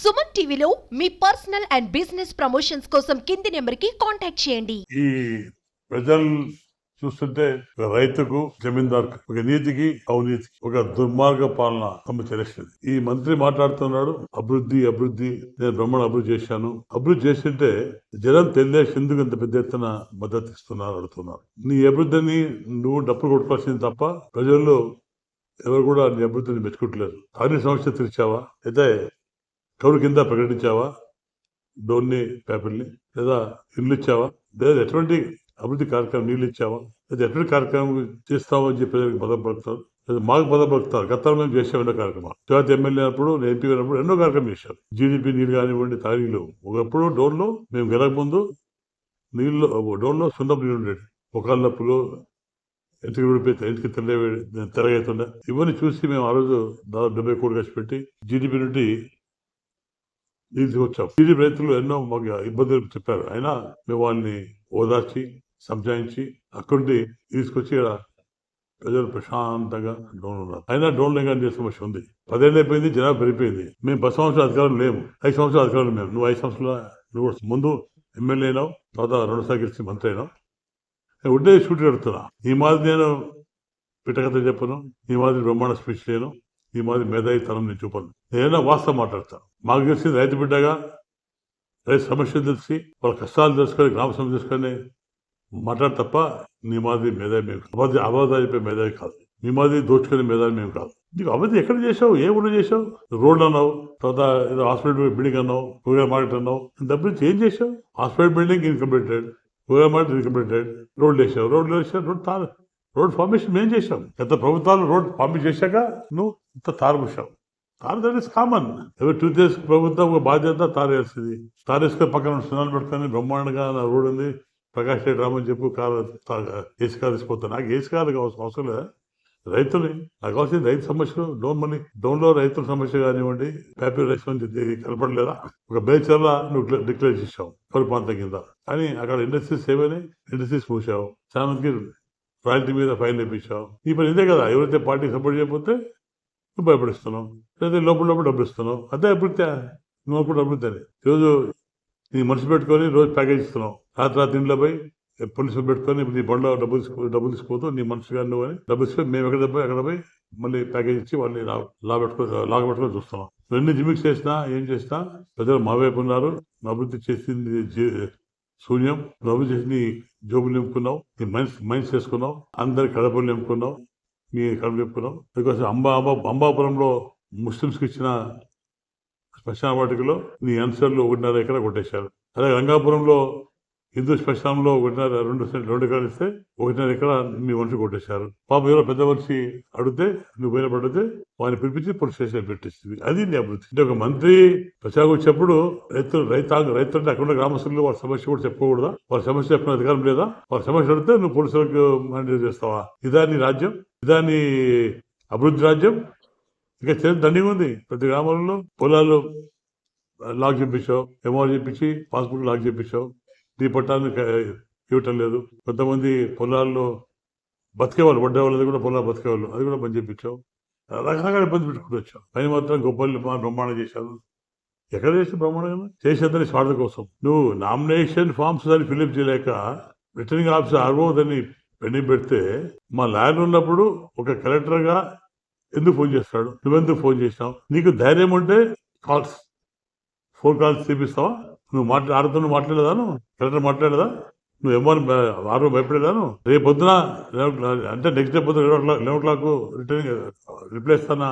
సుమన్ టీవీలో మీ personal and business promotions కోసం కింది నెంబర్కి కాంటాక్ట్ చేయండి. ఈ ప్రజలు చూస్తుంటే ఒక రైతుకు జమీందార్ ఒక నీతికి అవినీతికి ఒక దుర్మార్గ పాలన తెలుస్తుంది. ఈ మంత్రి మాట్లాడుతున్నాడు అభివృద్ధి అభివృద్ధి, నేను బ్రహ్మాండ అభివృద్ధి చేశాను. అభివృద్ధి చేస్తుంటే జనం తెలియక ఎందుకు ఇంత పెద్ద ఎత్తున మద్దతు ఇస్తున్నారు అడుగుతున్నారు. నీ అభివృద్ధిని నువ్వు డప్పులు కొట్టుకోవాల్సింది తప్ప ప్రజల్లో ఎవరు కూడా నీ అభివృద్ధిని మెచ్చుకుంటలేరు. తారీ సమస్య తీర్చావా, అయితే కౌలు కింద ప్రకటించావా, డోన్ని పేపర్ని, లేదా ఇల్లు ఇచ్చావా, లేదా ఎటువంటి అభివృద్ధి కార్యక్రమం నీళ్ళు ఇచ్చావా, లేదా ఎటువంటి కార్యక్రమం చేస్తావని చెప్పి ప్రజలకు బలపడతారు, లేదా మాకు బలపడతారు. గతంలో మేము చేసాం ఎన్నో కార్యక్రమాలు. తిరుపతి ఎమ్మెల్యే అయినప్పుడు, ఎంపీ అయినప్పుడు ఎన్నో కార్యక్రమం చేశారు. జీడిపి నీళ్ళు కానివ్వండి, తారీలు. ఒకప్పుడు డోన్లో మేము గెలక ముందు నీళ్ళు డోన్లో సున్నపు నీళ్ళు ఉండేది. ఒకళ్ళ నొప్పులు, ఇంటికి విడిపోతే ఇంటికి తెరగైతుండే. ఇవన్నీ చూసి మేము ఆ రోజు దాదాపు 70 కోట్లు ఖర్చు పెట్టి జీడిపి నుండి తీసుకొచ్చాం. జీడిపి రైతులు ఎన్నో మాకు ఇబ్బందులు చెప్పారు. అయినా మేము వాళ్ళని ఓదార్చి సంజాయించి అక్కడి తీసుకొచ్చి ఇక్కడ ప్రజలు ప్రశాంతంగా డోన్ ఉన్నారు. అయినా డోన్ లేని సమస్య ఉంది. 10 ఏళ్ళు అయిపోయింది, జనాభా పెరిగిపోయింది. మేము 10 సంవత్సరాల అధికారులు లేము, 5 సంవత్సరాల అధికారులు మేము. నువ్వు 5 సంవత్సరాల నువ్వు ముందు ఎమ్మెల్యే అయినావు, తర్వాత 2 సార్లు గెలిచి మంత్రి అయినావు. ఉండే షూట్ కడుతున్నా. ఈ మాదిరి నేను పిట్టకథ చెప్పను, ఈ మాదిరి బ్రహ్మాండ స్పీచ్ చేయను, ఈ మాదిరి మేధావితనం నేను చూపను. నేనైనా వాస్తవం మాట్లాడతాను. మాకు తెలిసింది రైతు బిడ్డగా, రైతు సమస్యలు తెలిసి వాళ్ళ కష్టాలు తెలుసుకొని, గ్రామ సమస్య తెలుసుకొని మాట్లాడు తప్ప నీ మాదిరి మేధావి మేము కాదు. అబద్ధాలు చెప్పే మేధావి కాదు. మీ మాదిరి దోచుకునే మేధావి మేము కాదు. నీకు అబద్ధం ఎక్కడ చేసావు, ఏ ఊళ్ళో చేసావు? రోడ్లు అన్నావు, తర్వాత ఏదో హాస్పిటల్ బిల్డింగ్ అన్నావు, కూరగాయల మార్కెట్ అన్నావు. డబ్బులు ఏం చేసావు? హాస్పిటల్ బిల్డింగ్ ఇన్కంప్లీటెడ్, కూరగాయల మార్కెట్ ఇన్కంప్లీటెడ్, రోడ్లు వేసావు. రోడ్ ఫార్మేషన్ మేము చేసాం. గత ప్రభుత్వాలు రోడ్ ఫార్మేషన్ చేశాక నువ్వు ఇంత తారపుషావు. తారు దట్ ఇస్ కామన్. ఎవరి టూతేస్ ప్రభుత్వం ఒక బాధ్యత తారేస్తుంది. తారేసుకొని పక్కన స్నానాలు పెట్టుకొని బ్రహ్మాండంగా నా రోడ్ ఉంది, ప్రకాష్ రెడ్డి రామని చెప్పు కారు ఏసీ కారు తీసుకుపోతాను. నాకు ఏసీ కారు అవసరం లేదా? రైతుని నాకు కావాల్సింది రైతు సమస్యలు. డోన్ మనీ డోన్లో రైతుల సమస్య కానివ్వండి, పేపర్ రైస్ కనపడలేదా? ఒక బేచర్లా నువ్వు డిక్లేర్ చేసావు కౌలు ప్రాంతం కింద. కానీ అక్కడ ఇండస్ట్రీస్ ఏమైనా ఇండస్ట్రీస్ మూసావు. చాలా మందికి రాయల్టీ మీద ఫైన్ వేయించావు. ఈ పని ఇదే కదా. ఎవరైతే పార్టీ సపోర్ట్ చేయకపోతే నువ్వు భయపడిస్తున్నావు, లేదా లోపల డబ్బులు ఇస్తున్నావు. అదే అభివృద్ధి. నువ్వు అప్పుడు అభివృద్ధి అని ఈరోజు నీ మనసు పెట్టుకొని రోజు ప్యాకేజ్ ఇస్తున్నావు. రాత్రి ఇంట్లో పోయి పోలీసులు పెట్టుకొని నీ బండ్లో డబ్బులు తీసుకుపోతూ నీ మనసు కానీ నువ్వు అని డబ్బులు తీసుకొని మేము ఎక్కడ పోయి మళ్ళీ ప్యాకేజ్ ఇచ్చి వాళ్ళని లాగ పెట్టుకొని చూస్తున్నాం. ఎన్ని జిమిక్స్ చేసినా ఏం చేసినా ప్రజలు మా వైపు ఉన్నారు. అభివృద్ధి చేసింది శూన్యం. నువ్వు అభివృద్ధి చేసి జోబులు నింపుకున్నావు, నీ మైన్స్ చేసుకున్నావు, అందరి కడపలు నింపుకున్నావు, మీ కడుపు నింపుకున్నావు. అందుకోసం అంబాపురంలో ముస్లింస్కి ఇచ్చిన శ్మశాన వాటికలో నీ ఆన్సర్లు 1.5 ఎకరా కొట్టేశారు. అలాగే రంగాపురంలో హిందూ శ్మశానంలో 2 ఎకరాలు ఇస్తే 1.5 ఎకరా మీ మనిషి కొట్టేశారు. పాప ఎవరో పెద్ద మనిషి అడిగితే నువ్వు పోయిన పడితే వాడిని పిలిపించి పోలీస్ స్టేషన్ పెట్టిస్తుంది. అది నీ అభివృద్ధి. అంటే ఒక మంత్రి ప్రచారం వచ్చేప్పుడు రైతు అంటే అక్కడ గ్రామస్తులు వాళ్ళ సమస్య కూడా చెప్పుకోకూడదా? వాళ్ళ సమస్య చెప్పిన అధికారం లేదా? వాళ్ళ సమస్య అడిగితే నువ్వు పోలీసులకు హ్యాండిల్ చేస్తావా? ఇదా నీ రాజ్యం? ఇదా నీ అభివృద్ధి రాజ్యం? ఇంకా దండిగా ఉంది. ప్రతి గ్రామంలో పొలాలు లాక్ చేయించావు, ఎంఆర్ చేయించి పాస్బుక్ లాక్ చేయించావు, నీ పట్టాన్ని ఇవ్వటం లేదు. కొంతమంది పొలాల్లో బతికేవాళ్ళు, వడ్డేవాళ్ళది కూడా పొలాలు బతికేవాళ్ళు, అది కూడా బంద్ చేయించావు. రకరకాల ఇబ్బంది పెట్టుకుంటూ వచ్చావు. పైన మాత్రం గొప్పలు బ్రహ్మాండం చేశారు. ఎక్కడ చేసి బ్రహ్మాండం చేసేదని స్వార్థ కోసం. నువ్వు నామినేషన్ ఫామ్స్ దాన్ని ఫిల్అప్ చేయలేక రిటర్నింగ్ ఆఫీసర్ ఆర్ఓ దాన్ని పెండింగ్ పెడితే మా లాయర్ ఉన్నప్పుడు ఒక కలెక్టర్గా ఎందుకు ఫోన్ చేస్తాడు? నువ్వెందుకు ఫోన్ చేసినావు? నీకు ధైర్యం ఉంటే ఫోన్ కాల్స్ చేపిస్తావా? నువ్వు ఆడుతూ మాట్లాడలేదా? నువ్వు కలెక్టర్ మాట్లాడలేదా? నువ్వు ఏమని ఆరు భయపడేదాను? రేపు పొద్దున అంటే నెక్స్ట్ డే పొద్దున 11 o'clock రిటర్నింగ్ రిప్లై ఇస్తానా?